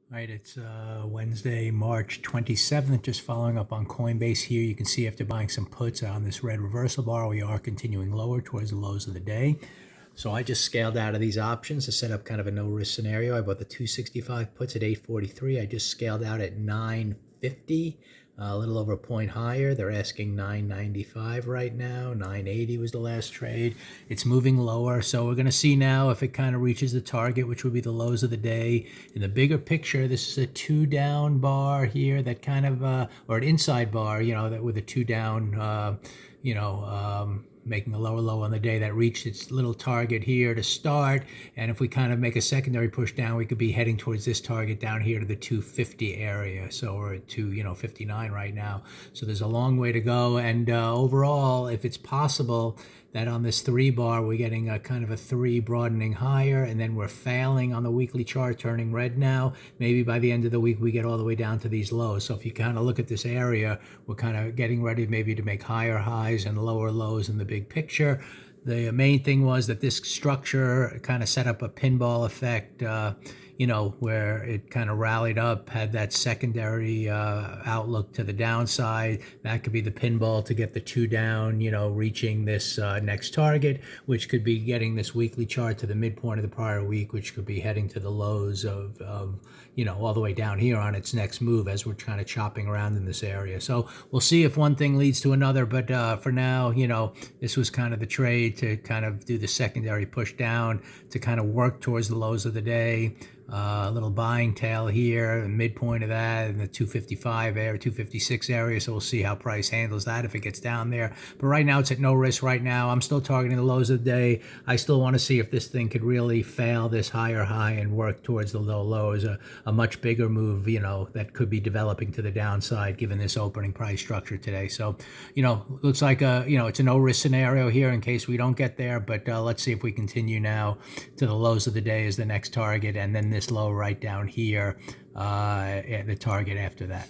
All right, it's Wednesday, March 27th. Just following up on Coinbase here. You can see after buying some puts on this red reversal bar, we are continuing lower towards the lows of the day. So I just scaled out of these options to set up kind of a no-risk scenario. I bought the 265 puts at 843. I just scaled out at 950, a little over a point higher. They're asking 995 right now. 980 was the last trade. It's moving lower. So we're going to see now if it kind of reaches the target, which would be the lows of the day. In the bigger picture, this is a two down bar here that kind of, or an inside bar, that with a two down, making a lower low on the day that reached its little target here to start. And if we kind of make a secondary push down, we could be heading towards this target down here to the 250 area. So we're at 259 right now. So there's a long way to go. And overall, if it's possible that on this three bar, we're getting a kind of a three broadening higher, and then we're failing on the weekly chart, turning red now. Maybe by the end of the week, we get all the way down to these lows. So if you kind of look at this area, we're kind of getting ready maybe to make higher highs and lower lows in the big picture. The main thing was that this structure kind of set up a pinball effect, where it kind of rallied up, had that secondary outlook to the downside. That could be the pinball to get the two down, reaching this next target, which could be getting this weekly chart to the midpoint of the prior week, which could be heading to the lows of all the way down here on its next move as we're kind of chopping around in this area. So we'll see if one thing leads to another. But for now, this was kind of the trade to kind of do the secondary push down to kind of work towards the lows of the day. A little buying tail here, the midpoint of that in the 255 area, 256 area. So we'll see how price handles that if it gets down there. But right now it's at no risk right now. I'm still targeting the lows of the day. I still want to see if this thing could really fail this higher high and work towards the low lows, a much bigger move, that could be developing to the downside given this opening price structure today. So, looks like it's a no risk scenario here in case we don't get there. But let's see if we continue now to the lows of the day as the next target, and then this low right down here, the target after that.